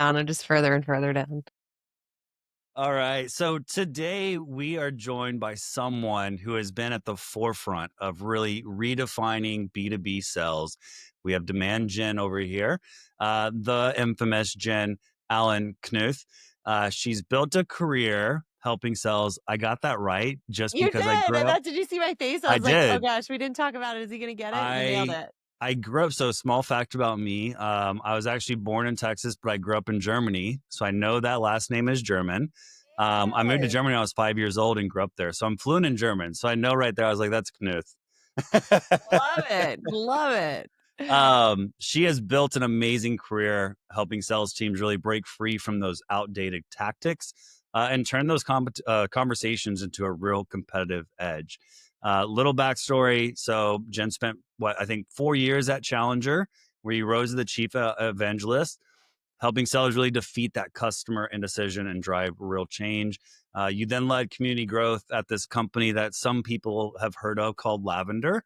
down and just further and further down. All right. So today we are joined by someone who has been at the forefront of really redefining B2B sales. We have Demand Gen over here, the infamous Jen Allen-Knuth. She's built a career helping sales. I got that right just You because I did, grew and up. did you see my face? I I was like, "Oh did. gosh, we didn't talk about it. Is he gonna get it?" You nailed I it. I grew up. So small fact about me. I was actually born in Texas, but I grew up in Germany. So I know that last name is German. I moved to Yes. Germany when I was 5 years old and grew up there. So I'm fluent in German. So I know right there. I was like, that's Knuth. Love it, love it. She has built an amazing career helping sales teams really break free from those outdated tactics and turn those conversations into a real competitive edge. Little backstory. So Jen spent what I think 4 years at Challenger, where he rose to the chief evangelist, helping sellers really defeat that customer indecision and drive real change. You then led community growth at this company that some people have heard of called Lavender.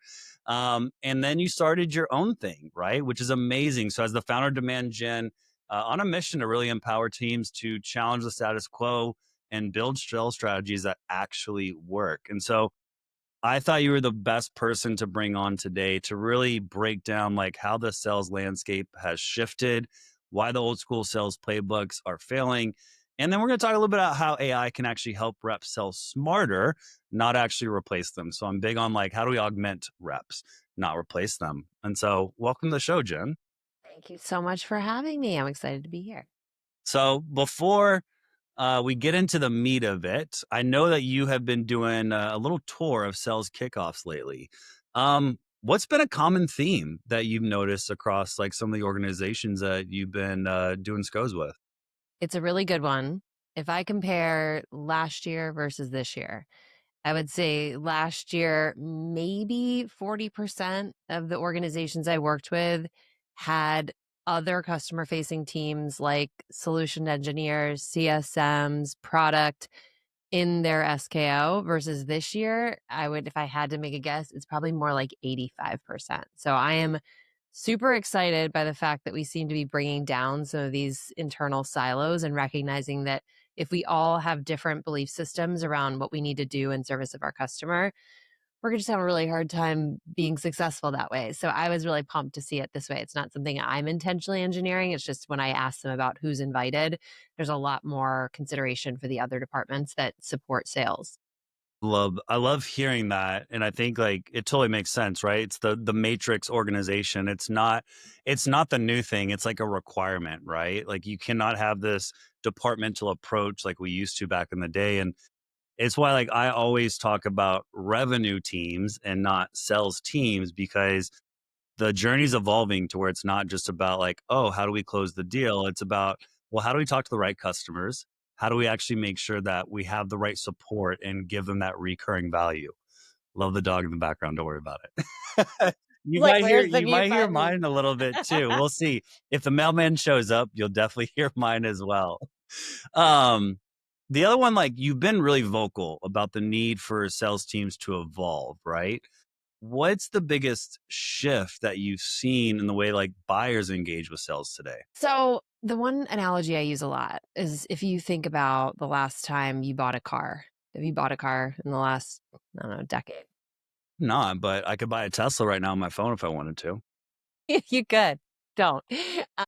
And then you started your own thing, right? Which is amazing. So, as the founder of Demand Gen, on a mission to really empower teams to challenge the status quo and build sales strategies that actually work. And so, I thought you were the best person to bring on today to really break down like how the sales landscape has shifted, why the old school sales playbooks are failing. And then we're going to talk a little bit about how AI can actually help reps sell smarter, not actually replace them. So I'm big on like how do we augment reps, not replace them. And so welcome to the show, Jen. Thank you so much for having me. I'm excited to be here. So before we get into the meat of it, I know that you have been doing a little tour of sales kickoffs lately. What's been a common theme that you've noticed across like some of the organizations that you've been doing SCOs with? It's a really good one. If I compare last year versus this year, I would say last year, maybe 40% of the organizations I worked with had other customer facing teams like solution engineers, CSMs, product in their SKO versus this year, I would, if I had to make a guess, it's probably more like 85%. So I am super excited by the fact that we seem to be bringing down some of these internal silos and recognizing that if we all have different belief systems around what we need to do in service of our customer, we're gonna just have a really hard time being successful that way. So I was really pumped to see it this way. It's not something I'm intentionally engineering. It's just when I ask them about who's invited, there's a lot more consideration for the other departments that support sales. I love hearing that, and I think like it totally makes sense, right? It's the matrix organization. It's not the new thing. It's like a requirement, right? Like you cannot have this departmental approach like we used to back in the day. And it's why like I always talk about revenue teams and not sales teams because the journey's evolving to where it's not just about like, oh, how do we close the deal? It's about, well, how do we talk to the right customers? How do we actually make sure that we have the right support and give them that recurring value? Love the dog in the background. Don't worry about it. you Like, might hear where's the you mute might hear button? mine a little bit too. We'll see. If the mailman shows up, you'll definitely hear mine as well. Um, the other one, like you've been really vocal about the need for sales teams to evolve, right? What's the biggest shift that you've seen in the way like buyers engage with sales today? So, the one analogy I use a lot is if you think about the last time you bought a car. Have you bought a car in the last, I don't know, decade? Not, but I could buy a Tesla right now on my phone if I wanted to. You could. Don't. Uh,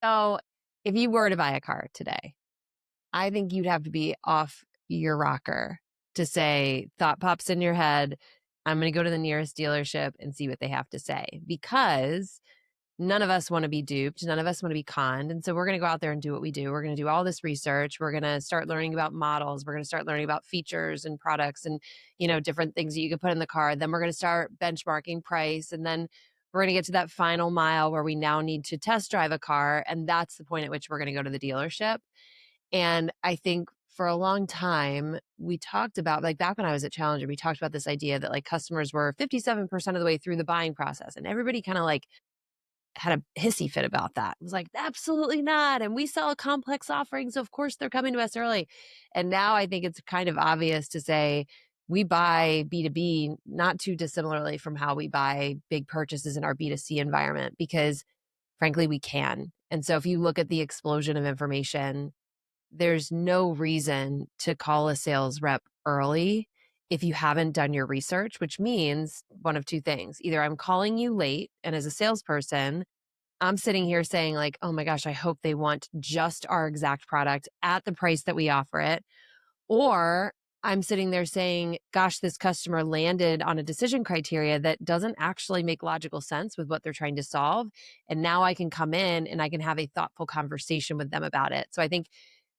so, if you were to buy a car today, I think you'd have to be off your rocker to say, thought pops in your head, I'm going to go to the nearest dealership and see what they have to say because none of us want to be duped. None of us want to be conned. And so we're going to go out there and do what we do. We're going to do all this research. We're going to start learning about models. We're going to start learning about features and products and, different things that you can put in the car. Then we're going to start benchmarking price. And then we're going to get to that final mile where we now need to test drive a car. And that's the point at which we're going to go to the dealership. And I think for a long time, we talked about, like back when I was at Challenger, we talked about this idea that like customers were 57% of the way through the buying process. And everybody kind of like had a hissy fit about that. It was like, absolutely not. And we sell a complex offering. So of course they're coming to us early. And now I think it's kind of obvious to say we buy B2B not too dissimilarly from how we buy big purchases in our B2C environment because frankly, we can. And so if you look at the explosion of information, there's no reason to call a sales rep early if you haven't done your research, which means one of two things. Either I'm calling you late, and as a salesperson, I'm sitting here saying, like, oh my gosh, I hope they want just our exact product at the price that we offer it. Or I'm sitting there saying, gosh, this customer landed on a decision criteria that doesn't actually make logical sense with what they're trying to solve. And now I can come in and I can have a thoughtful conversation with them about it. So I think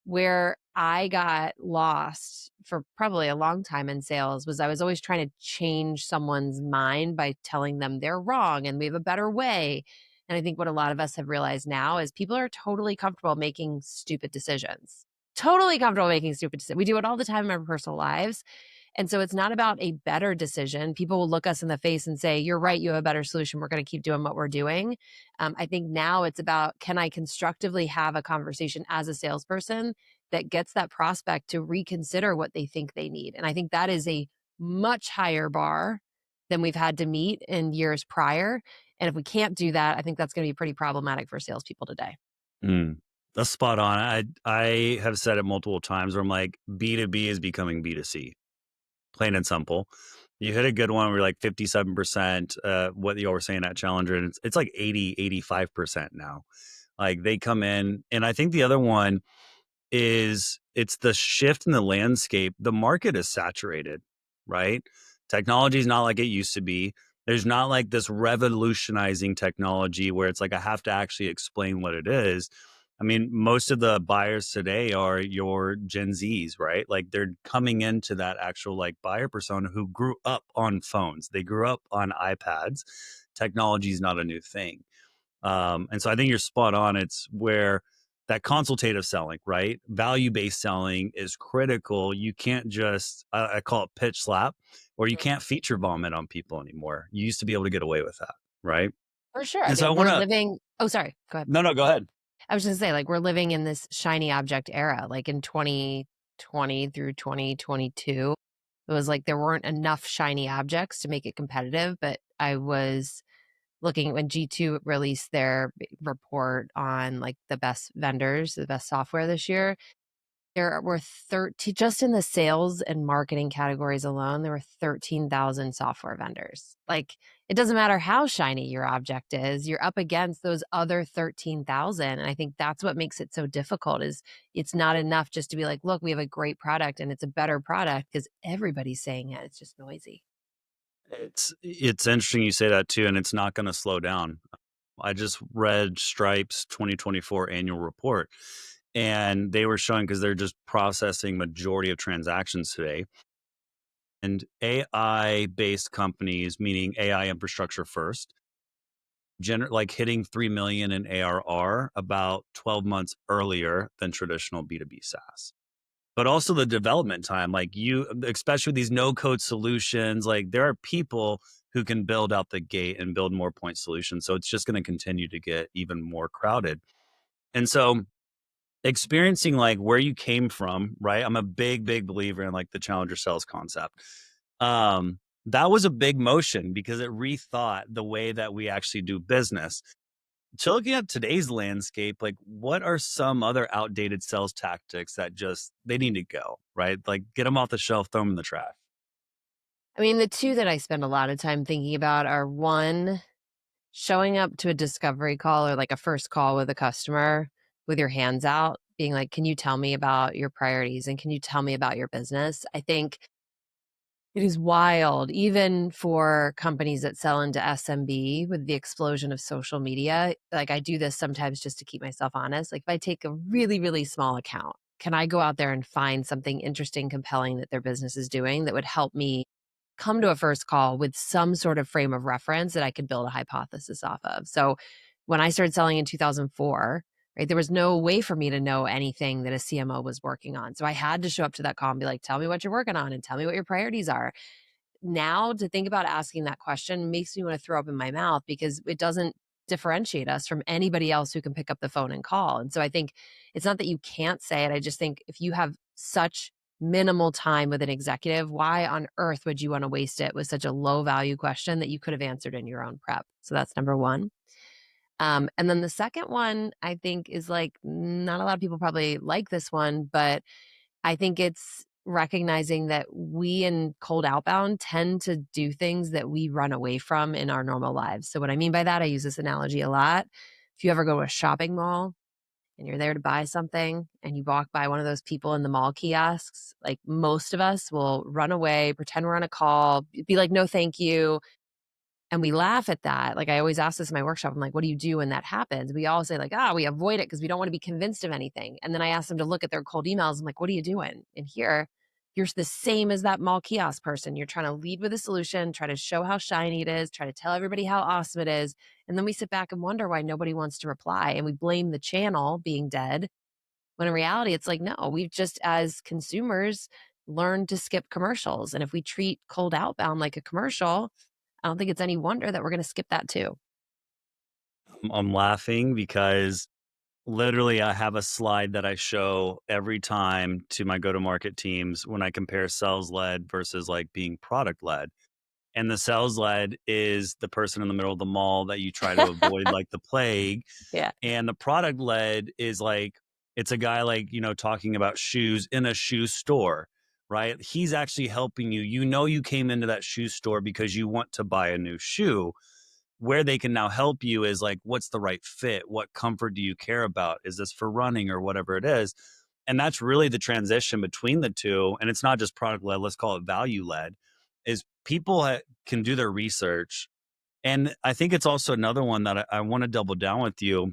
where I got lost for probably a long time in sales was I was always trying to change someone's mind by telling them they're wrong and we have a better way. And I think what a lot of us have realized now is people are totally comfortable making stupid decisions. Totally comfortable making stupid decisions. We do it all the time in our personal lives. And so it's not about a better decision. People will look us in the face and say, you're right, you have a better solution. We're going to keep doing what we're doing. I think now it's about, can I constructively have a conversation as a salesperson that gets that prospect to reconsider what they think they need? And I think that is a much higher bar than we've had to meet in years prior. And if we can't do that, I think that's going to be pretty problematic for salespeople today. Mm, that's spot on. I have said it multiple times where I'm like, B2B is becoming B2C, plain and simple. You hit a good one where you're like 57%, what you were saying at Challenger, and it's like 85% now. Like they come in, and I think the other one is it's the shift in the landscape. The market is saturated, right? Technology is not like it used to be. There's not like this revolutionizing technology where it's like I have to actually explain what it is. I mean, most of the buyers today are your Gen Zs, right? Like they're coming into that actual like buyer persona who grew up on phones. They grew up on iPads. Technology is not a new thing. And so I think you're spot on. It's where that consultative selling, right? Value based selling is critical. You can't just, I call it pitch slap, or you can't feature vomit on people anymore. You used to be able to get away with that, right? For sure. I And so I mean, want we're to, living, oh, sorry, go ahead. no, no, go ahead. I was just gonna say, like, we're living in this shiny object era, like in 2020 through 2022. It was like there weren't enough shiny objects to make it competitive, but I was looking when G2 released their report on like the best vendors, the best software this year. There were 13, just in the sales and marketing categories alone, there were 13,000 software vendors. Like, it doesn't matter how shiny your object is, you're up against those other 13,000. And I think that's what makes it so difficult is it's not enough just to be like, look, we have a great product and it's a better product because everybody's saying it. It's just noisy. It's interesting you say that too, and it's not going to slow down. I just read Stripe's 2024 annual report, and they were showing because they're just processing majority of transactions today. And AI based companies, meaning AI infrastructure first, like hitting 3 million in ARR about 12 months earlier than traditional B2B SaaS. But also the development time, like you, especially with these no code solutions, like there are people who can build out the gate and build more point solutions. So it's just going to continue to get even more crowded. And so experiencing like where you came from, right? I'm a big believer in like the challenger sales concept. That was a big motion because it rethought the way that we actually do business. So looking at today's landscape, like what are some other outdated sales tactics that just they need to go, right? Like get them off the shelf, throw them in the trash. I mean, the two that I spend a lot of time thinking about are one, showing up to a discovery call or like a first call with a customer with your hands out, being like, can you tell me about your priorities and can you tell me about your business? I think it is wild, even for companies that sell into SMB with the explosion of social media. Like, I do this sometimes just to keep myself honest. Like, if I take a really small account, can I go out there and find something interesting, compelling that their business is doing that would help me come to a first call with some sort of frame of reference that I could build a hypothesis off of? So, when I started selling in 2004, right, there was no way for me to know anything that a CMO was working on. So I had to show up to that call and be like, tell me what you're working on and tell me what your priorities are. Now to think about asking that question makes me want to throw up in my mouth because it doesn't differentiate us from anybody else who can pick up the phone and call. And so I think it's not that you can't say it. I just think if you have such minimal time with an executive, why on earth would you want to waste it with such a low value question that you could have answered in your own prep? So that's number one. And then the second one, I think, is like not a lot of people probably like this one, but I think it's recognizing that we in cold outbound tend to do things that we run away from in our normal lives. So, what I mean by that, I use this analogy a lot. If you ever go to a shopping mall and you're there to buy something and you walk by one of those people in the mall kiosks, like most of us will run away, pretend we're on a call, be like, no, thank you. And we laugh at that. Like, I always ask this in my workshop. I'm like, what do you do when that happens? We all say, like, we avoid it because we don't want to be convinced of anything. And then I ask them to look at their cold emails. I'm like, what are you doing? And here, you're the same as that mall kiosk person. You're trying to lead with a solution, try to show how shiny it is, try to tell everybody how awesome it is. And then we sit back and wonder why nobody wants to reply. And we blame the channel being dead. When in reality, it's like, no, we've just, as consumers, learned to skip commercials. And if we treat cold outbound like a commercial, I don't think it's any wonder that we're gonna skip that too. I'm laughing because literally I have a slide that I show every time to my go to market teams when I compare sales led versus like being product led. And the sales led is the person in the middle of the mall that you try to avoid like the plague. Yeah. And the product led is like, it's a guy like, talking about shoes in a shoe store, right? He's actually helping you. You know, you came into that shoe store because you want to buy a new shoe. Where they can now help you is like, what's the right fit? What comfort do you care about? Is this for running or whatever it is? And that's really the transition between the two. And it's not just product led, let's call it value led, is people can do their research. And I think it's also another one that I want to double down with you.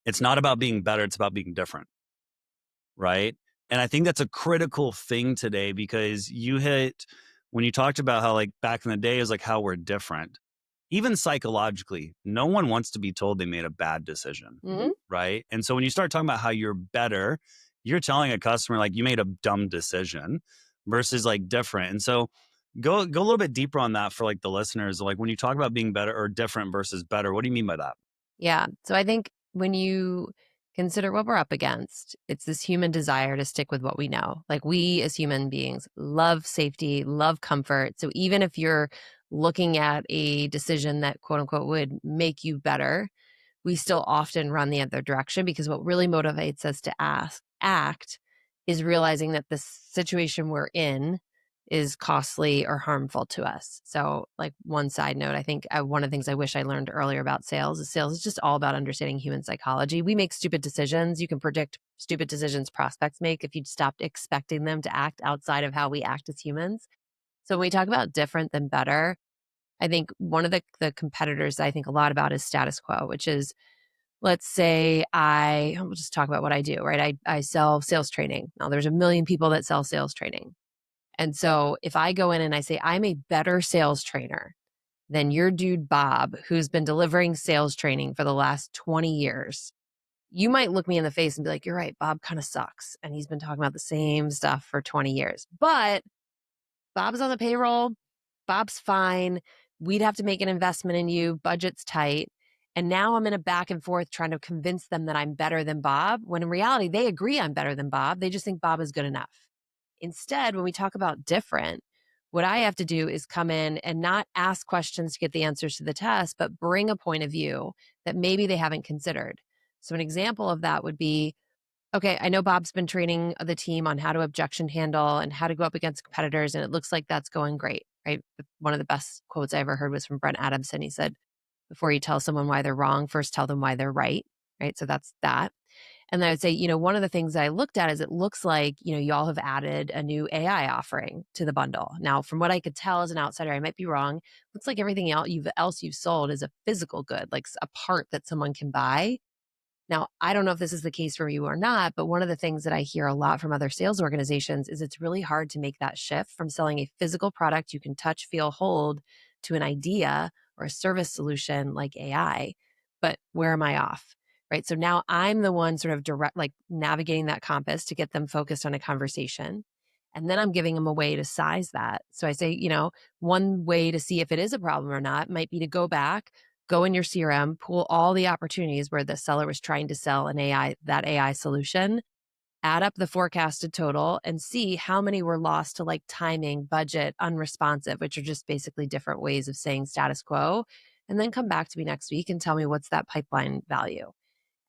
It's not about being better, it's about being different, right? And I think that's a critical thing today because you hit when you talked about how like back in the day is like how we're different. Even psychologically, no one wants to be told they made a bad decision, Mhm. right? And so when you start talking about how you're better, you're telling a customer like you made a dumb decision versus like different. And so go a little bit deeper on that for like the listeners. Like when you talk about being better or different versus better, what do you mean by that? Yeah. So I think when you consider what we're up against, it's this human desire to stick with what we know. Like, we as human beings love safety, love comfort. So even if you're looking at a decision that quote unquote would make you better, we still often run the other direction because what really motivates us to act is realizing that the situation we're in is costly or harmful to us. So, like, one side note, I think one of the things I wish I learned earlier about sales is just all about understanding human psychology. We make stupid decisions. You can predict stupid decisions prospects make if you stopped expecting them to act outside of how we act as humans. So when we talk about different than better, I think one of the competitors I think a lot about is status quo, which is, let's say we'll just talk about what I do, right? I sell sales training. Now there's a million people that sell sales training. And so if I go in and I say, I'm a better sales trainer than your dude, Bob, who's been delivering sales training for the last 20 years, you might look me in the face and be like, you're right, Bob kind of sucks. And he's been talking about the same stuff for 20 years. But Bob's on the payroll. Bob's fine. We'd have to make an investment in you. Budget's tight. And now I'm in a back and forth trying to convince them that I'm better than Bob, when in reality, they agree I'm better than Bob. They just think Bob is good enough. Instead, when we talk about different, what I have to do is come in and not ask questions to get the answers to the test, but bring a point of view that maybe they haven't considered. So, an example of that would be, okay, I know Bob's been training the team on how to objection handle and how to go up against competitors, and it looks like that's going great, right? One of the best quotes I ever heard was from Brent Adamson. He said, before you tell someone why they're wrong, first tell them why they're right, right? So that's that. And then I would say, one of the things I looked at is it looks like, y'all have added a new AI offering to the bundle. Now, from what I could tell as an outsider, I might be wrong. Looks like everything else you've sold is a physical good, like a part that someone can buy. Now, I don't know if this is the case for you or not, but one of the things that I hear a lot from other sales organizations is it's really hard to make that shift from selling a physical product you can touch, feel, hold to an idea or a service solution like AI. But where am I off? Right. So now I'm the one sort of direct, like navigating that compass to get them focused on a conversation. And then I'm giving them a way to size that. So I say, one way to see if it is a problem or not might be to go back, go in your CRM, pull all the opportunities where the seller was trying to sell that AI solution, add up the forecasted total and see how many were lost to like timing, budget, unresponsive, which are just basically different ways of saying status quo. and then come back to me next week and tell me what's that pipeline value.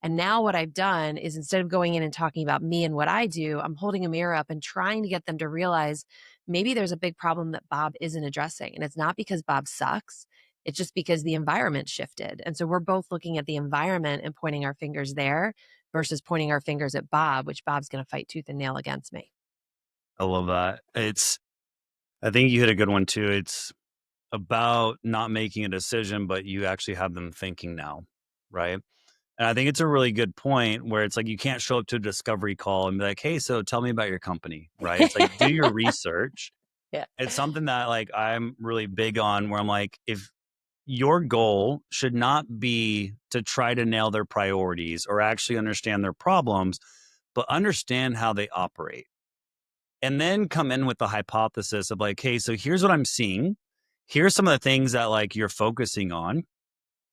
And now what I've done is instead of going in and talking about me and what I do, I'm holding a mirror up and trying to get them to realize maybe there's a big problem that Bob isn't addressing. And it's not because Bob sucks. It's just because the environment shifted. And so we're both looking at the environment and pointing our fingers there versus pointing our fingers at Bob, which Bob's going to fight tooth and nail against me. I love that. I think you hit a good one too. It's about not making a decision, but you actually have them thinking now, right? And I think it's a really good point where it's like you can't show up to a discovery call and be like, "Hey, so tell me about your company," right? It's like do your research. Yeah. It's something that like I'm really big on where I'm like, if your goal should not be to try to nail their priorities or actually understand their problems, but understand how they operate. And then come in with the hypothesis of like, hey, so here's what I'm seeing. Here's some of the things that like you're focusing on.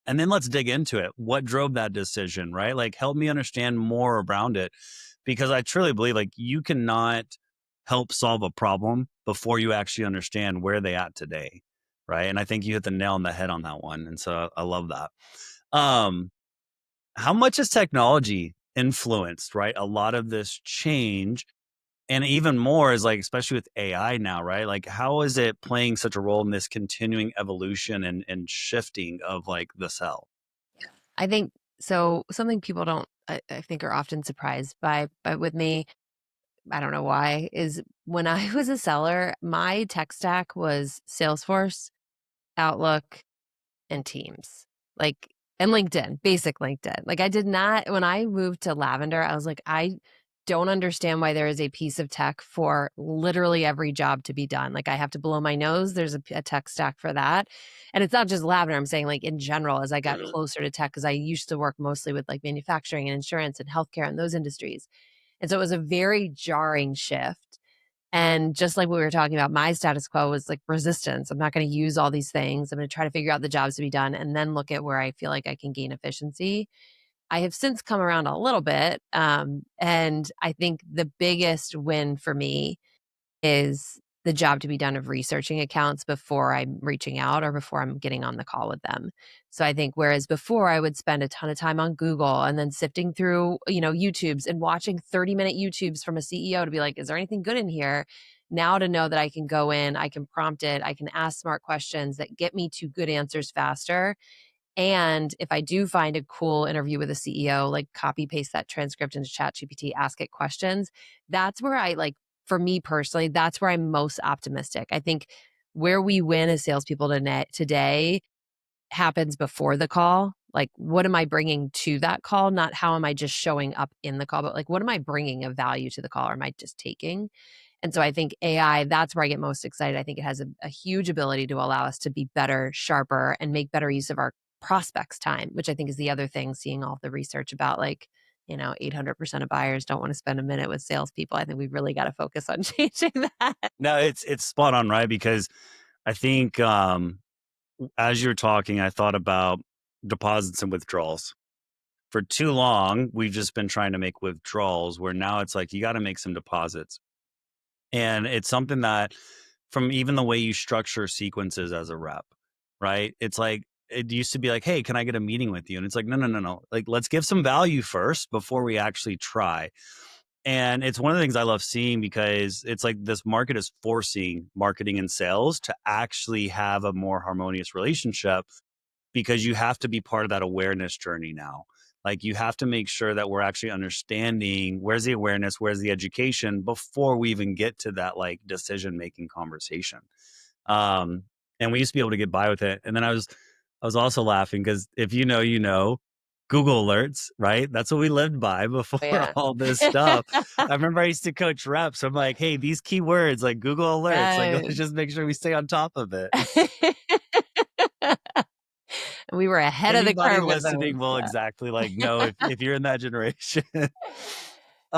And then let's dig into it. What drove that decision, right? Like help me understand more around it. Because I truly believe like you cannot help solve a problem before you actually understand where they at today. Right. And I think you hit the nail on the head on that one. And so I love that. Um, how much has technology influenced, right? A lot of this change and even more is like, especially with AI now, right? Like, how is it playing such a role in this continuing evolution and shifting of like the cell? I think so. Something people don't, I think, are often surprised by, but with me, I don't know why, is when I was a seller, my tech stack was Salesforce, Outlook, and Teams. Like, and LinkedIn, basic LinkedIn. Like, I did not, when I moved to Lavender, I was like, I don't understand why there is a piece of tech for literally every job to be done. Like, I have to blow my nose. There's a tech stack for that. And it's not just Lavender. I'm saying, like, in general, as I got closer to tech, because I used to work mostly with like manufacturing and insurance and healthcare and those industries. And so it was a very jarring shift. And just like we were talking about, my status quo was like resistance. I'm not going to use all these things. I'm going to try to figure out the jobs to be done and then look at where I feel like I can gain efficiency. I have since come around a little bit. And I think the biggest win for me is the job to be done of researching accounts before I'm reaching out or before I'm getting on the call with them. So I think whereas before I would spend a ton of time on Google and then sifting through, YouTubes and watching 30-minute YouTubes from a CEO to be like, is there anything good in here? Now to know that I can go in, I can prompt it, I can ask smart questions that get me to good answers faster. And if I do find a cool interview with a CEO, like copy paste that transcript into ChatGPT, ask it questions. That's where I like, for me personally, that's where I'm most optimistic. I think where we win as salespeople today happens before the call. Like, what am I bringing to that call? Not how am I just showing up in the call, but like, what am I bringing of value to the call? Or am I just taking? And so I think AI, that's where I get most excited. I think it has a huge ability to allow us to be better, sharper, and make better use of our prospects' time, which I think is the other thing, seeing all the research about like, 800% of buyers don't want to spend a minute with salespeople. I think we've really got to focus on changing that. No, it's spot on, right? Because I think as you're talking, I thought about deposits and withdrawals. For too long, we've just been trying to make withdrawals where now it's like you got to make some deposits. And it's something that from even the way you structure sequences as a rep, right? It's like it used to be like, hey, can I get a meeting with you? And it's like, no, no, no, no. Like, let's give some value first before we actually try. And it's one of the things I love seeing because it's like this market is forcing marketing and sales to actually have a more harmonious relationship because you have to be part of that awareness journey now. Like you have to make sure that we're actually understanding where's the awareness, where's the education before we even get to that like decision making conversation. Um, and we used to be able to get by with it. And then I was also laughing because if you know, you know, Google alerts, right? That's what we lived by before Yeah. all this stuff. I remember I used to coach reps. I'm like, hey, these keywords like Google alerts, like let's Yes. just make sure we stay on top of it. We were ahead of the Anybody curve with those. listening will Yeah. exactly like know if you're in that generation. So,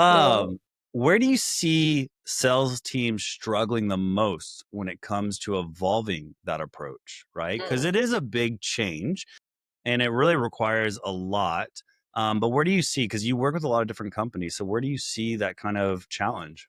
um, where do you see sales teams struggling the most when it comes to evolving that approach, right? Because mm. it is a big change and it really requires a lot. But where do you see, because you work with a lot of different companies, so where do you see that kind of challenge?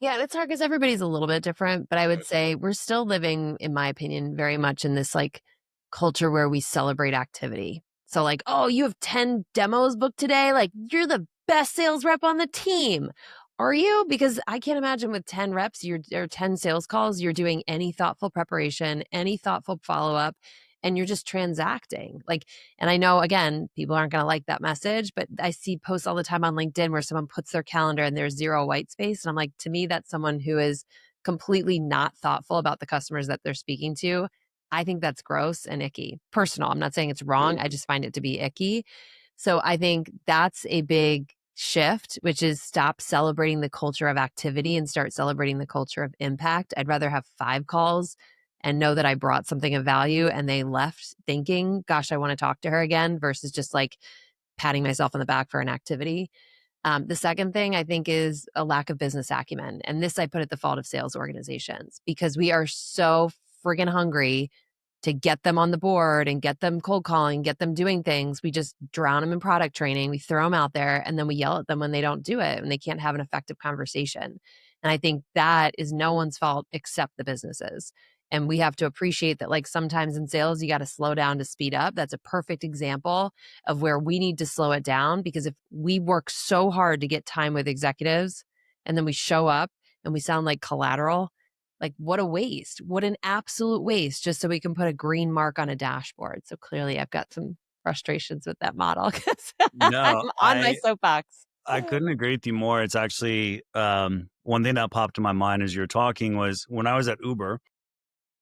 Yeah, and it's hard because everybody's a little bit different, but I would say we're still living, in my opinion, very much in this like culture where we celebrate activity. So, like, oh, you have 10 demos booked today. Like, you're the best sales rep on the team. Are you? Because I can't imagine with 10 reps, or 10 sales calls, you're doing any thoughtful preparation, any thoughtful follow up, and you're just transacting. Like, and I know, again, people aren't going to like that message, but I see posts all the time on LinkedIn where someone puts their calendar and there's zero white space. And I'm like, to me, that's someone who is completely not thoughtful about the customers that they're speaking to. I think that's gross and icky. Personal. I'm not saying it's wrong. I just find it to be icky. So I think that's a big shift, which is stop celebrating the culture of activity and start celebrating the culture of impact. I'd rather have 5 calls and know that I brought something of value and they left thinking, gosh, I want to talk to her again, versus just like patting myself on the back for an activity. The second thing I think is a lack of business acumen. And this I put at the fault of sales organizations because we are so friggin' hungry to get them on the board and get them cold calling, get them doing things. We just drown them in product training. We throw them out there and then we yell at them when they don't do it and they can't have an effective conversation. And I think that is no one's fault except the businesses. And we have to appreciate that, like, sometimes in sales, you got to slow down to speed up. That's a perfect example of where we need to slow it down, because if we work so hard to get time with executives and then we show up and we sound like collateral, like, what a waste. What an absolute waste, just so we can put a green mark on a dashboard. So clearly I've got some frustrations with that model because No, I'm on my soapbox. I couldn't agree with you more. It's actually one thing that popped in my mind as you were talking was when I was at Uber.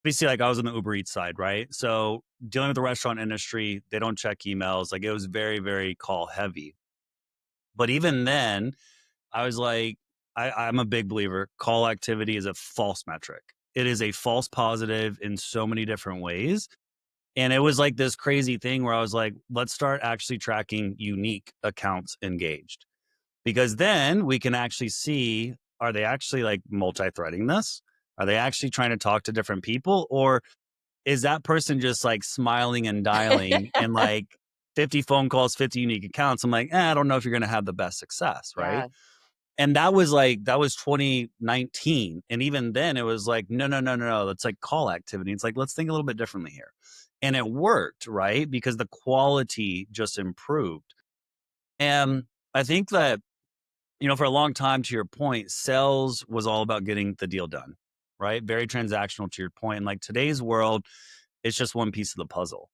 Basically, like I was on the Uber Eats side, right? So dealing with the restaurant industry, they don't check emails. Like it was very, very call heavy. But even then, I was like, I'm a big believer. Call activity is a false metric. It is a false positive in so many different ways. And it was like this crazy thing where I was like, let's start actually tracking unique accounts engaged, because then we can actually see, are they actually like multi-threading this? Are they actually trying to talk to different people? Or is that person just like smiling and dialing and like 50 phone calls, 50 unique accounts? I'm like, I don't know if you're going to have the best success. Right. Yeah. And that was 2019. And even then it was like, no, no, no, no, no. That's like call activity. It's like, let's think a little bit differently here. And it worked, right? Because the quality just improved. And I think that, for a long time, to your point, sales was all about getting the deal done, right? Very transactional to your point. And like today's world, it's just one piece of the puzzle.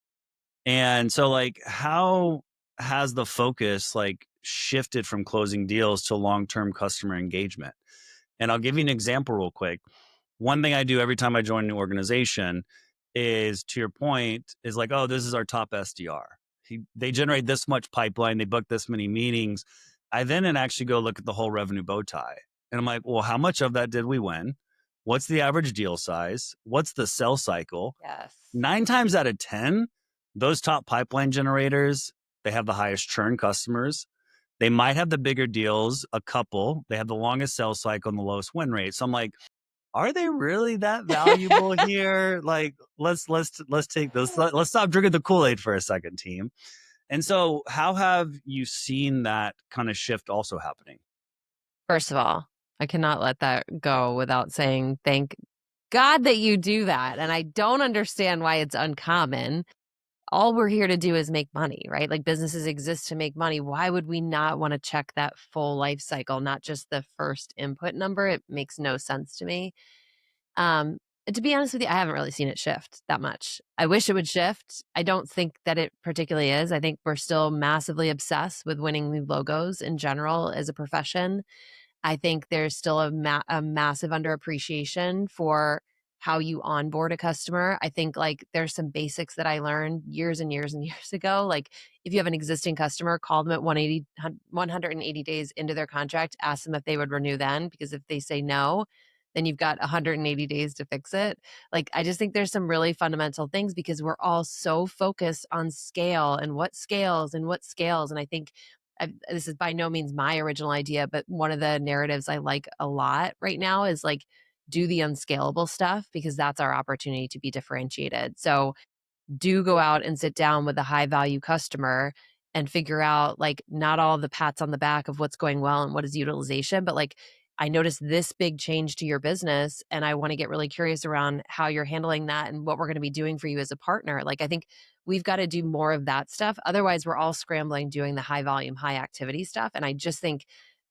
And so like how has the focus like shifted from closing deals to long-term customer engagement? And I'll give you an example real quick. One thing I do every time I join a new organization is, to your point, is like, oh, this is our top SDR. They generate this much pipeline, they book this many meetings. I then actually go look at the whole revenue bow tie. And I'm like, well, how much of that did we win? What's the average deal size? What's the sell cycle? Yes. 9 times out of 10, those top pipeline generators, they have the highest churn customers. They might have the bigger deals, a couple. They have the longest sales cycle and the lowest win rate. So I'm like, are they really that valuable here? Like, let's take this. Let's stop drinking the Kool-Aid for a second, team. And so, how have you seen that kind of shift also happening? First of all, I cannot let that go without saying thank God that you do that. And I don't understand why it's uncommon. All we're here to do is make money, right? Like, businesses exist to make money. Why would we not want to check that full life cycle, not just the first input number? It makes no sense to me. To be honest with you, I haven't really seen it shift that much. I wish it would shift. I don't think that it particularly is. I think we're still massively obsessed with winning new logos in general as a profession. I think there's still a massive underappreciation for how you onboard a customer. I think, like, there's some basics that I learned years and years and years ago. Like, if you have an existing customer, call them at 180 days into their contract, ask them if they would renew then, because if they say no, then you've got 180 days to fix it. Like, I just think there's some really fundamental things because we're all so focused on scale and what scales and what scales. And I think this is by no means my original idea, but one of the narratives I like a lot right now is like, do the unscalable stuff, because that's our opportunity to be differentiated. So do go out and sit down with a high value customer and figure out, like, not all the pats on the back of what's going well and what is utilization, but like, I noticed this big change to your business, and I want to get really curious around how you're handling that and what we're going to be doing for you as a partner. Like, I think we've got to do more of that stuff. Otherwise, we're all scrambling doing the high volume, high activity stuff. And I just think,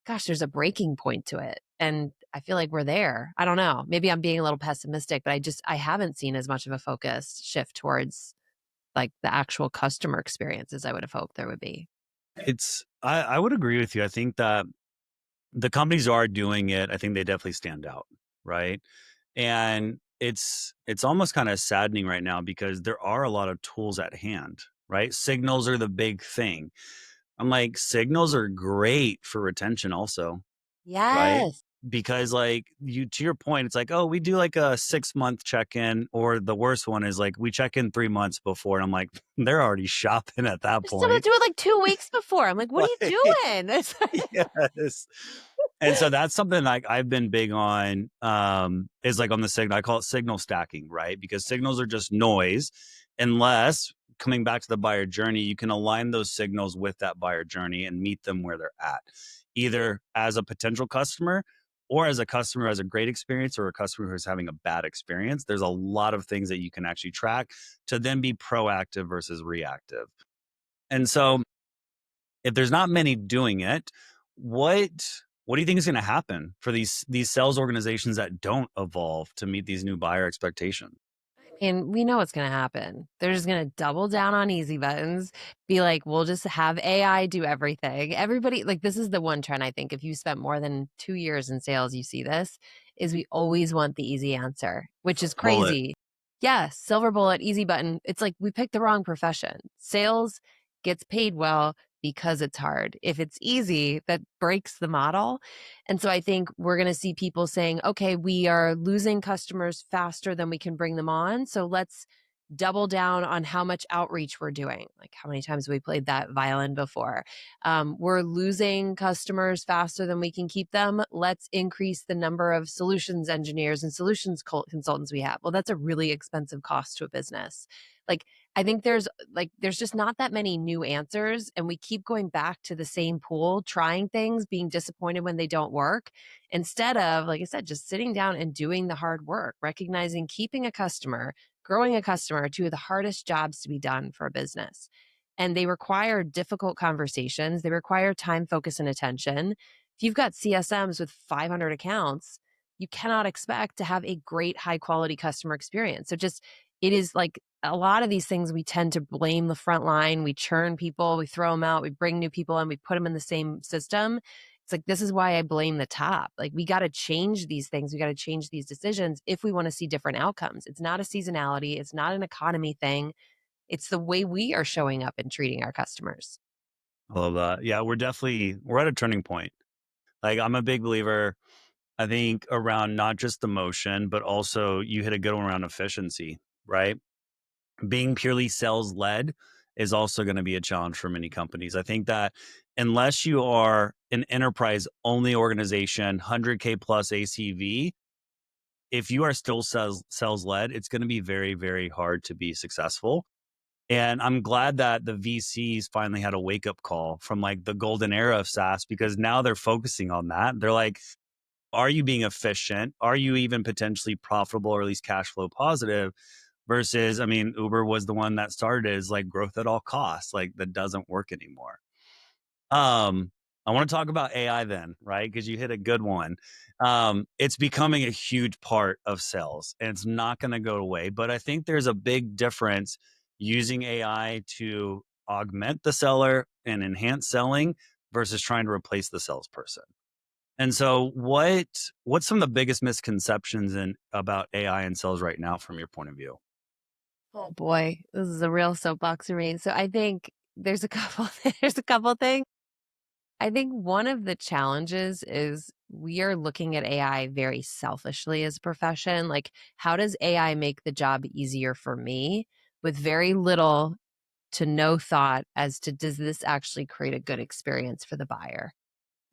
gosh, there's a breaking point to it. And I feel like we're there. I don't know. Maybe I'm being a little pessimistic, but I haven't seen as much of a focus shift towards like the actual customer experience as I would have hoped there would be. I would agree with you. I think that the companies are doing it. I think they definitely stand out, right? And it's almost kind of saddening right now because there are a lot of tools at hand, right? Signals are the big thing. I'm like, signals are great for retention also, right? Yes. Because like you to your point, it's like, oh, we do like a 6-month check-in, or the worst one is like we check in 3 months before. And I'm like, they're already shopping at that Some would point. do it like 2 weeks before. I'm like, "What are you Like, doing?" It's yes. And so that's something like I've been big on, is like on the signal. I call it signal stacking, right? Because signals are just noise, unless coming back to the buyer journey, you can align those signals with that buyer journey and meet them where they're at, either as a potential customer or as a customer who has a great experience or a customer who's having a bad experience. There's a lot of things that you can actually track to then be proactive versus reactive. And so if there's not many doing it, what what do you think is going to happen for these sales organizations that don't evolve to meet these new buyer expectations? And we know what's gonna happen. They're just gonna double down on easy buttons, be like, "We'll just have AI do everything." Everybody like, this is the one trend I think if you spent more than 2 years in sales, you see this, is we always want the easy answer, which is Bullet. crazy. Yes, silver bullet, easy button. It's like we picked the wrong profession. Sales gets paid well because it's hard. If it's easy, that breaks the model. And so I think we're going to see people saying, okay, we are losing customers faster than we can bring them on. So let's double down on how much outreach we're doing. Like, how many times have we played that violin before? We're losing customers faster than we can keep them. Let's increase the number of solutions engineers and solutions consultants we have. Well, that's a really expensive cost to a business. Like, I think there's just not that many new answers, and we keep going back to the same pool, trying things, being disappointed when they don't work, instead of, like I said, just sitting down and doing the hard work, recognizing keeping a customer, growing a customer are two of the hardest jobs to be done for a business. And they require difficult conversations. They require time, focus, and attention. If you've got CSMs with 500 accounts, you cannot expect to have a great, high quality customer experience. So just it is like a lot of these things we tend to blame the front line. We churn people, we throw them out, we bring new people in, we put them in the same system. It's like, this is why I blame the top. Like, we got to change these things. We got to change these decisions if we want to see different outcomes. It's not a seasonality, it's not an economy thing. It's the way we are showing up and treating our customers. I love that. Yeah, we're at a turning point. Like I'm a big believer, I think, around not just emotion, but also you hit a good one around efficiency, right? Being purely sales led is also going to be a challenge for many companies. I think that unless you are an enterprise only organization, 100K plus ACV, if you are still sales led, it's going to be very, very hard to be successful. And I'm glad that the VCs finally had a wake up call from like the golden era of SaaS, because now they're focusing on that. They're like, are you being efficient? Are you even potentially profitable or at least cash flow positive? Versus, I mean, Uber was the one that started as like growth at all costs. Like that doesn't work anymore. Um, I want to talk about AI then, right? Because you hit a good one. It's becoming a huge part of sales and it's not going to go away. But I think there's a big difference using AI to augment the seller and enhance selling versus trying to replace the salesperson. And so what's some of the biggest misconceptions in about AI and sales right now from your point of view? Oh boy, this is a real soapbox for me. So I think there's a couple there's a couple things. I think one of the challenges is we are looking at AI very selfishly as a profession. Like, how does AI make the job easier for me with very little to no thought as to does this actually create a good experience for the buyer?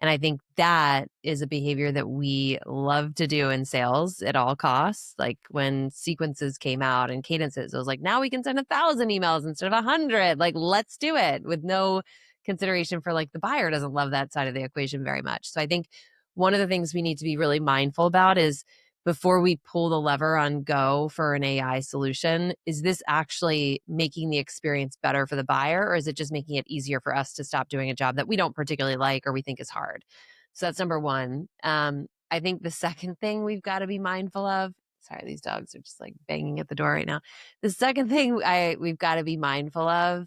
And I think that is a behavior that we love to do in sales at all costs. Like when sequences came out and cadences, it was like, now we can send 1,000 emails instead of 100. Like, let's do it with no consideration for like the buyer doesn't love that side of the equation very much. So I think one of the things we need to be really mindful about is before we pull the lever on go for an AI solution, is this actually making the experience better for the buyer, or is it just making it easier for us to stop doing a job that we don't particularly like or we think is hard? So that's number one. I think the second thing we've got to be mindful of, sorry, these dogs are just like banging at the door right now. The second thing we've got to be mindful of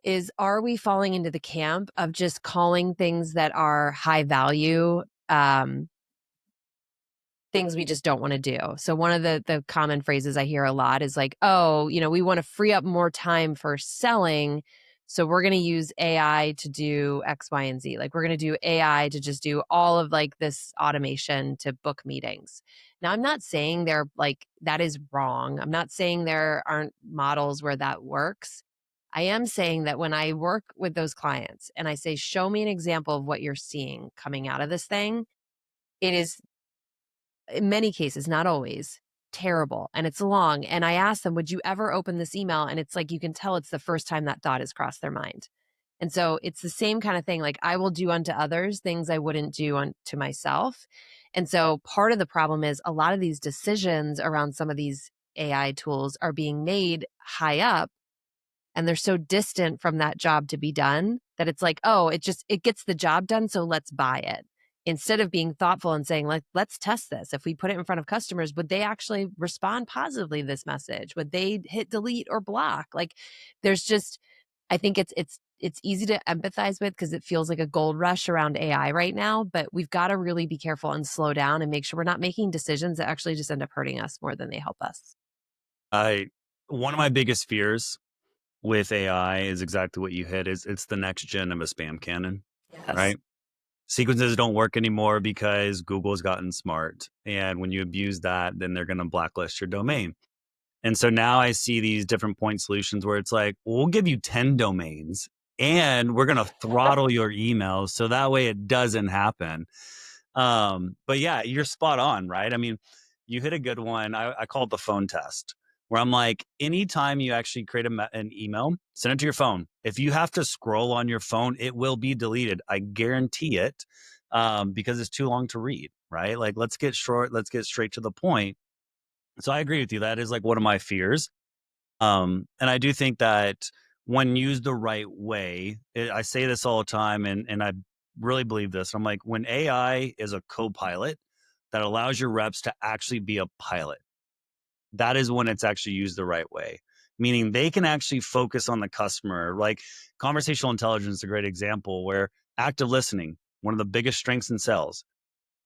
is, are we falling into the camp of just calling things that are high value things we just don't want to do? So one of the common phrases I hear a lot is like, "Oh, we want to free up more time for selling, so we're going to use AI to do X, Y, and Z. Like we're going to do AI to just do all of like this automation to book meetings." Now, I'm not saying they're like that is wrong. I'm not saying there aren't models where that works. I am saying that when I work with those clients and I say, "Show me an example of what you're seeing coming out of this thing," it is in many cases, not always, terrible, and it's long, and I ask them, "Would you ever open this email?" And it's like you can tell it's the first time that thought has crossed their mind. And so it's the same kind of thing, like, I will do unto others things I wouldn't do unto myself. And so part of the problem is a lot of these decisions around some of these AI tools are being made high up, and they're so distant from that job to be done that it's like, oh, it gets the job done, so let's buy it. Instead of being thoughtful and saying, like, let's test this. If we put it in front of customers, would they actually respond positively to this message? Would they hit delete or block? Like, there's just, I think it's easy to empathize with because it feels like a gold rush around AI right now, but we've got to really be careful and slow down and make sure we're not making decisions that actually just end up hurting us more than they help us. I One of my biggest fears with AI is exactly what you hit. Is it's the next gen of a spam cannon, Yes. right? Sequences don't work anymore because Google's gotten smart, and when you abuse that, then they're going to blacklist your domain. And so now I see these different point solutions where it's like, we'll give you 10 domains and we're going to throttle your emails so that way it doesn't happen. But yeah, you're spot on, right? I mean, you hit a good one. I call it the phone test, where I'm like, anytime you actually create an email, send it to your phone. If you have to scroll on your phone, it will be deleted. I guarantee it, because it's too long to read, right? Like, let's get short, let's get straight to the point. So I agree with you. That is like one of my fears. And I do think that when used the right way, I say this all the time, and I really believe this. I'm like, when AI is a co-pilot that allows your reps to actually be a pilot, that is when it's actually used the right way. Meaning they can actually focus on the customer. Like conversational intelligence is a great example where active listening, one of the biggest strengths in sales,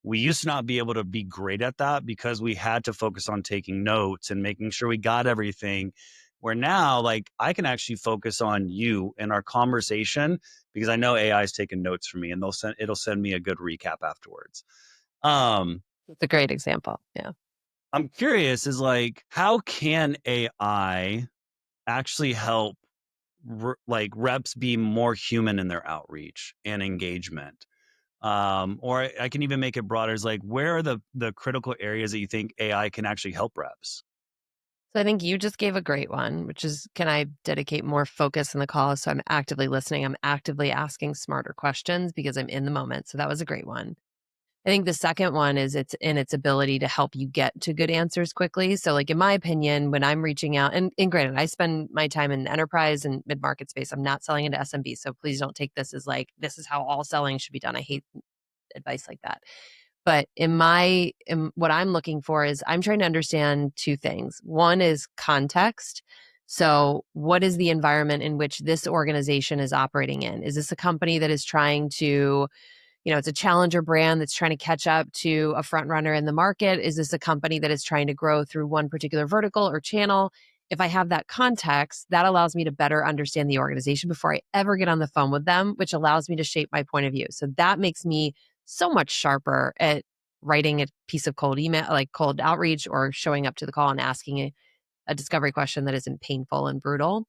we used to not be able to be great at that because we had to focus on taking notes and making sure we got everything. Where now, like, I can actually focus on you and our conversation because I know AI is taking notes for me and it'll send me a good recap afterwards. Um, It's a great example. Yeah. I'm curious is like, how can AI actually help like reps be more human in their outreach and engagement? Or I can even make it broader. Is like, where are the critical areas that you think AI can actually help reps? So I think you just gave a great one, which is, can I dedicate more focus in the call? So I'm actively listening. I'm actively asking smarter questions because I'm in the moment. So that was a great one. I think the second one is it's in its ability to help you get to good answers quickly. So, like in my opinion, when I'm reaching out, and granted, I spend my time in enterprise and mid market space. I'm not selling into SMB, so please don't take this as like this is how all selling should be done. I hate advice like that. But in what I'm looking for is I'm trying to understand two things. One is context. So, what is the environment in which this organization is operating in? Is this a company that is trying to, it's a challenger brand that's trying to catch up to a front runner in the market? Is this a company that is trying to grow through one particular vertical or channel? If I have that context, that allows me to better understand the organization before I ever get on the phone with them, which allows me to shape my point of view. So that makes me so much sharper at writing a piece of cold email, like cold outreach, or showing up to the call and asking a discovery question that isn't painful and brutal.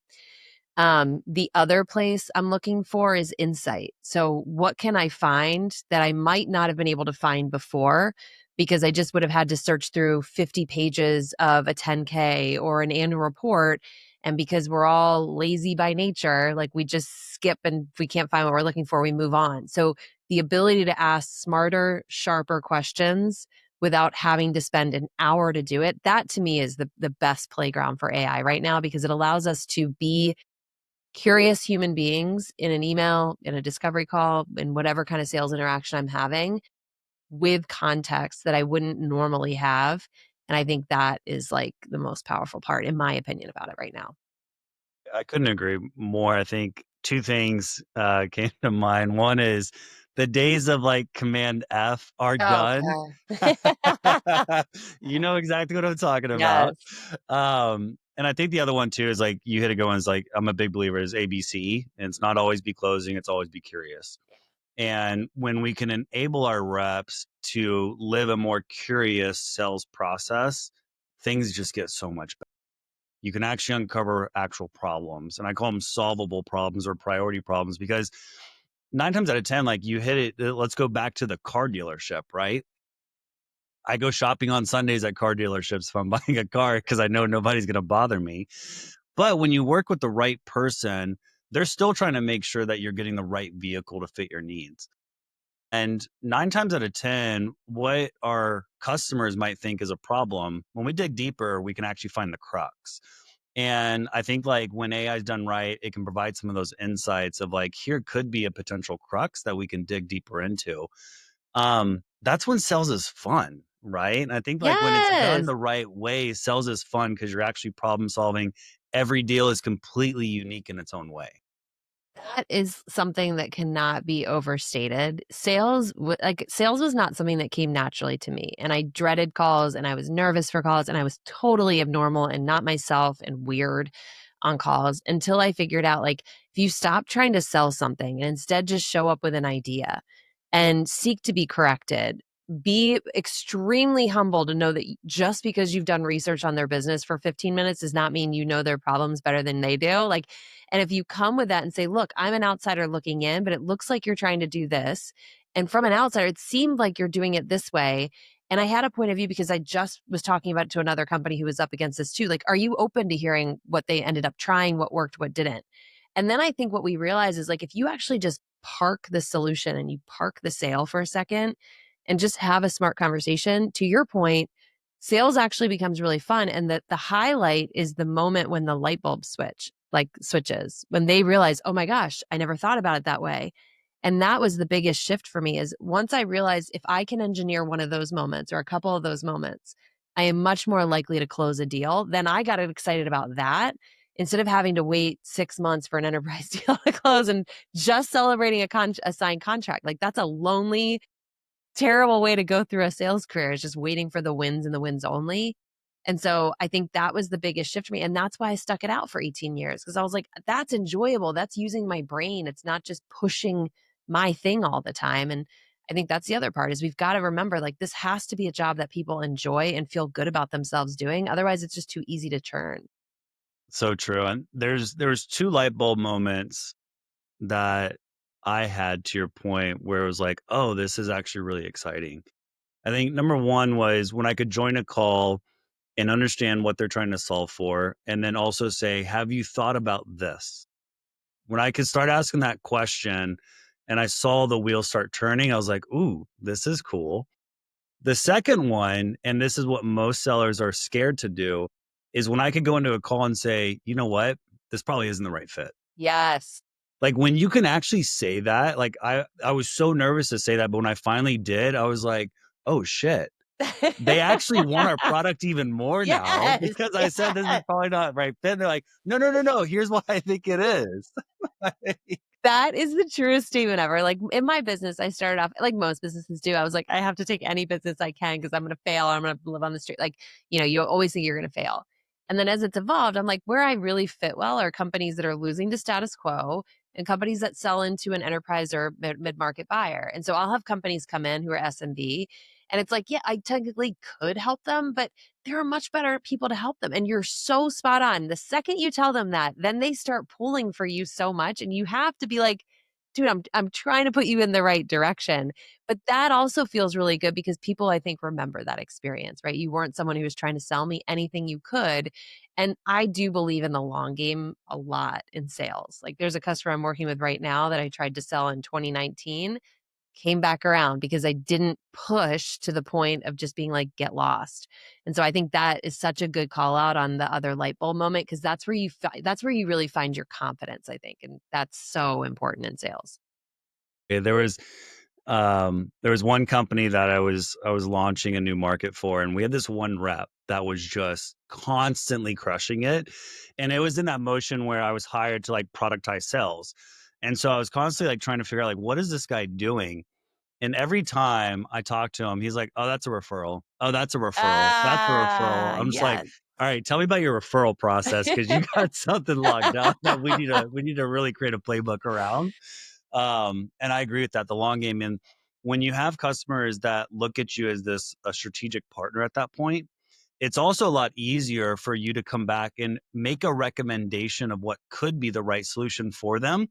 The other place I'm looking for is insight. So, what can I find that I might not have been able to find before because I just would have had to search through 50 pages of a 10K or an annual report? And because we're all lazy by nature, like we just skip, and if we can't find what we're looking for, we move on. So, the ability to ask smarter, sharper questions without having to spend an hour to do it, that to me is the best playground for AI right now because it allows us to be curious human beings in an email, in a discovery call, in whatever kind of sales interaction I'm having with context that I wouldn't normally have. And I think that is like the most powerful part, in my opinion, about it right now. I couldn't agree more. I think 2 things, came to mind. One is the days of, like, Command F are Oh, done. God. You know exactly what I'm talking about. Yes. And I think the other one too is, like, you hit a good one is, like, I'm a big believer is ABC, and it's not always be closing, it's always be curious. And when we can enable our reps to live a more curious sales process, things just get so much better. You can actually uncover actual problems. And I call them solvable problems or priority problems because 9 times out of 10, like you hit it. Let's go back to the car dealership, right? I go shopping on Sundays at car dealerships if I'm buying a car because I know nobody's going to bother me. But when you work with the right person, they're still trying to make sure that you're getting the right vehicle to fit your needs. And 9 times out of 10, what our customers might think is a problem, when we dig deeper, we can actually find the crux. And I think like when AI is done right, it can provide some of those insights of like, here could be a potential crux that we can dig deeper into. That's when sales is fun, right? And I think like when it's done Yes. the right way, sales is fun because you're actually problem solving. Every deal is completely unique in its own way. That is something that cannot be overstated. Sales was not something that came naturally to me, and I dreaded calls, and I was nervous for calls, and I was totally abnormal and not myself and weird on calls until I figured out, like, if you stop trying to sell something and instead just show up with an idea and seek to be corrected, be extremely humble to know that just because you've done research on their business for 15 minutes does not mean you know their problems better than they do. Like, and if you come with that and say, look, I'm an outsider looking in, but it looks like you're trying to do this. And from an outsider, it seemed like you're doing it this way. And I had a point of view because I just was talking about it to another company who was up against this too. Like, are you open to hearing what they ended up trying, what worked, what didn't? And then I think what we realize is like, if you actually just park the solution and you park the sale for a second and just have a smart conversation, to your point, sales actually becomes really fun. And the highlight is the moment when the light bulb switches, when they realize, oh my gosh, I never thought about it that way. And that was the biggest shift for me is once I realized if I can engineer one of those moments or a couple of those moments, I am much more likely to close a deal. Then I got excited about that instead of having to wait 6 months for an enterprise deal to close and just celebrating a signed contract. Like that's a lonely, terrible way to go through a sales career is just waiting for the wins and the wins only. And so I think that was the biggest shift for me. And that's why I stuck it out for 18 years because I was like, that's enjoyable. That's using my brain. It's not just pushing my thing all the time. And I think that's the other part is we've got to remember like this has to be a job that people enjoy and feel good about themselves doing. Otherwise, it's just too easy to churn. So true. And there's 2 light bulb moments that I had to your point where it was like, "Oh, this is actually really exciting." I think number 1 was when I could join a call and understand what they're trying to solve for, and then also say, "Have you thought about this?" When I could start asking that question and I saw the wheels start turning, I was like, "Ooh, this is cool." The second one, and this is what most sellers are scared to do, is when I could go into a call and say, "You know what? This probably isn't the right fit." Yes. Like, when you can actually say that, like, I was so nervous to say that, but when I finally did, I was like, "Oh, shit. They actually want our product even more now Yes. because I said this is Yes. probably not right fit." They're like, "No, no, no, no. Here's why I think it is." Like, That is the truest statement ever. Like in my business, I started off like most businesses do. I was like, I have to take any business I can because I'm going to fail. Or I'm going to live on the street. Like, you always think you're going to fail. And then as it's evolved, I'm like, where I really fit well are companies that are losing to status quo and companies that sell into an enterprise or mid market buyer. And so I'll have companies come in who are SMB. And it's like, yeah, I technically could help them, but there are much better people to help them. And you're so spot on. The second you tell them that, then they start pulling for you so much. And you have to be like, dude, I'm trying to put you in the right direction. But that also feels really good because people, I think, remember that experience, right? You weren't someone who was trying to sell me anything you could. And I do believe in the long game a lot in sales. Like there's a customer I'm working with right now that I tried to sell in 2019. came back around because I didn't push to the point of just being like, get lost. And so I think that is such a good call out on the other light bulb moment because that's where you really find your confidence, I think. And that's so important in sales. There was one company that I was launching a new market for, and we had this one rep that was just constantly crushing it. And it was in that motion where I was hired to like productize sales. And so I was constantly like trying to figure out like what is this guy doing? And every time I talk to him, he's like, "Oh, that's a referral. Oh, that's a referral. That's a referral." Ah, I'm just like, yes. "All right, tell me about your referral process because you got something locked up that we need to really create a playbook around." And I agree with that. The long game, and when you have customers that look at you as this a strategic partner at that point, it's also a lot easier for you to come back and make a recommendation of what could be the right solution for them.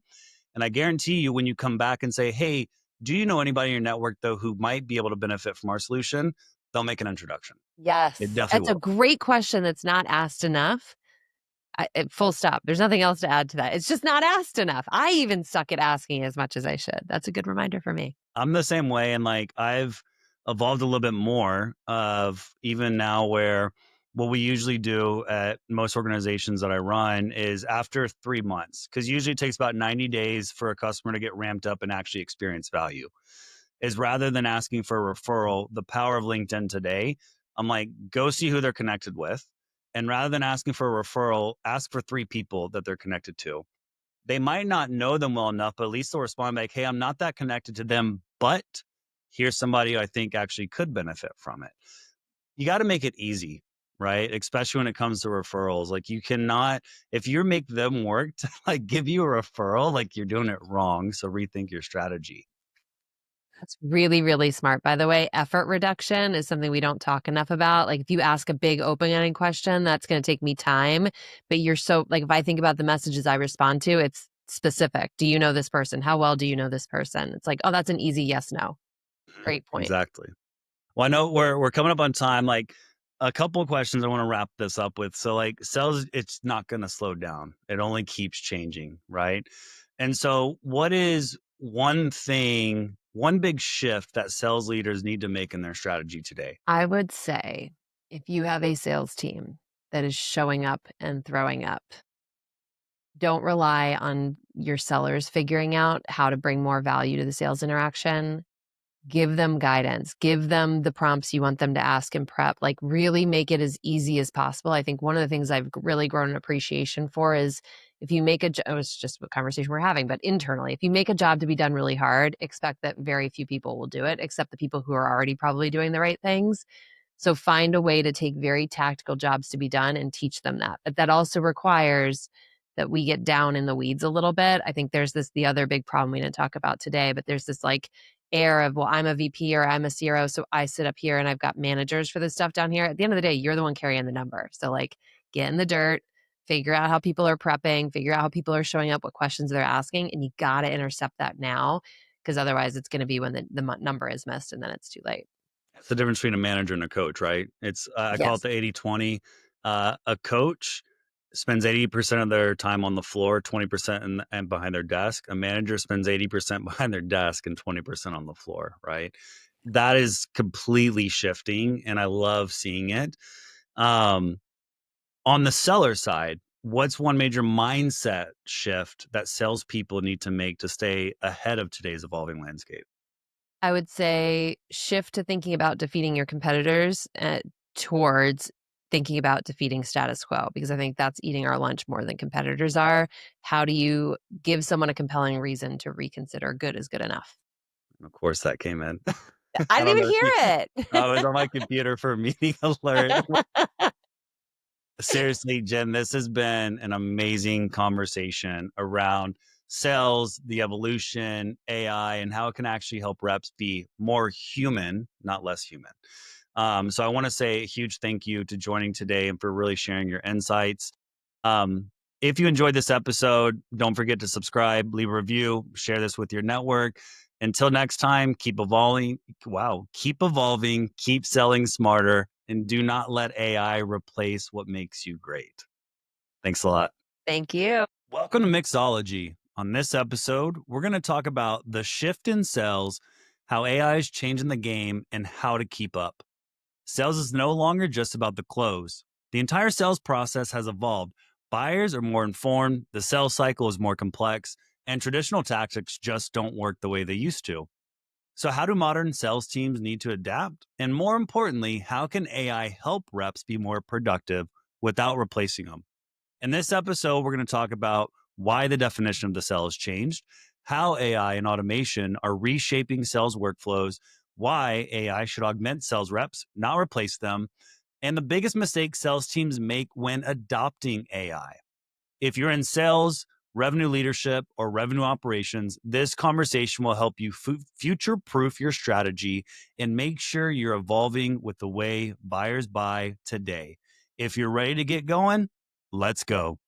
And I guarantee you, when you come back and say, "Hey, do you know anybody in your network though who might be able to benefit from our solution?" They'll make an introduction. It Yes. definitely That's a will. great question that's not asked enough. Full stop. There's nothing else to add to that. It's just not asked enough. I even suck at asking as much as I should. That's a good reminder for me. I'm the same way, and like I've evolved a little bit more of even now where what we usually do at most organizations that I run is after 3 months, because usually it takes about 90 days for a customer to get ramped up and actually experience value. Is rather than asking for a referral, the power of LinkedIn today, I'm like, go see who they're connected with. And rather than asking for a referral, ask for 3 people that they're connected to. They might not know them well enough, but at least they'll respond like, "Hey, I'm not that connected to them, but here's somebody who I think actually could benefit from it." You got to make it easy, right? Especially when it comes to referrals. Like you cannot, if you make them work to like give you a referral, like you're doing it wrong. So rethink your strategy. That's really, really smart. By the way, effort reduction is something we don't talk enough about. Like if you ask a big open-ended question, that's going to take me time. But you're so like if I think about the messages I respond to, it's specific. Do you know this person? How well do you know this person? It's like, oh, that's an easy yes, no. Mhm. Great point. Exactly. Well, I know we're coming up on time. Like a couple of questions I want to wrap this up with. So like sales, it's not going to slow down. It only keeps changing, right? And so what is one thing, one big shift that sales leaders need to make in their strategy today? I would say if you have a sales team that is showing up and throwing up, don't rely on your sellers figuring out how to bring more value to the sales interaction. Give them guidance, give them the prompts you want them to ask and prep, like really make it as easy as possible. I think one of the things I've really grown an appreciation for is if you make it was just a conversation we're having, but internally, if you make a job to be done really hard, expect that very few people will do it, except the people who are already probably doing the right things. So find a way to take very tactical jobs to be done and teach them that. But that also requires that we get down in the weeds a little bit. I think there's the other big problem we didn't talk about today, but there's this like air of, well, I'm a VP or I'm a CRO, so I sit up here and I've got managers for this stuff down here. At the end of the day, you're the one carrying the number. So like get in the dirt, figure out how people are prepping, figure out how people are showing up, what questions they're asking, and you got to intercept that now because otherwise it's going to be when the number is missed and then it's too late. It's the difference between a manager and a coach, right? It's I call it Yes. the 80-20. A coach spends 80% of their time on the floor, 20% and behind their desk. A manager spends 80% behind their desk and 20% on the floor, right? That is completely shifting, and I love seeing it. Um, on the seller side, what's one major mindset shift that salespeople need to make to stay ahead of today's evolving landscape? I would say shift to thinking about defeating your competitors towards thinking about defeating status quo because I think that's eating our lunch more than competitors are. How do you give someone a compelling reason to reconsider good is good enough? Of course, that came in. I I didn't don't even know if you hear I was on my computer for a meeting alert. it. Seriously, Jen, this has been an amazing conversation around sales, the evolution, AI, and how it can actually help reps be more human, not less human. So I want to say a huge thank you to joining today and for really sharing your insights. Um, if you enjoyed this episode, don't forget to subscribe, leave a review, share this with your network. Until next time, keep evolving. Wow, keep evolving, keep selling smarter, and do not let AI replace what makes you great. Thanks a lot. Thank you. Welcome to Mixology. On this episode, we're going to talk about the shift in sales how AI is changing the game, and how to keep up. Sales is no longer just about the close. The entire sales process has evolved. Buyers are more informed, the sales cycle is more complex, and traditional tactics just don't work the way they used to. So, how do modern sales teams need to adapt? And more importantly, how can AI help reps be more productive without replacing them? In this episode, we're going to talk about why the definition of the sell has changed, how AI and automation are reshaping sales workflows, why AI should augment sales reps, not replace them, and the biggest mistake sales teams make when adopting AI. If you're in sales, revenue leadership, or revenue operations, this conversation will help you future proof your strategy and make sure you're evolving with the way buyers buy today. If you're ready to get going, let's go.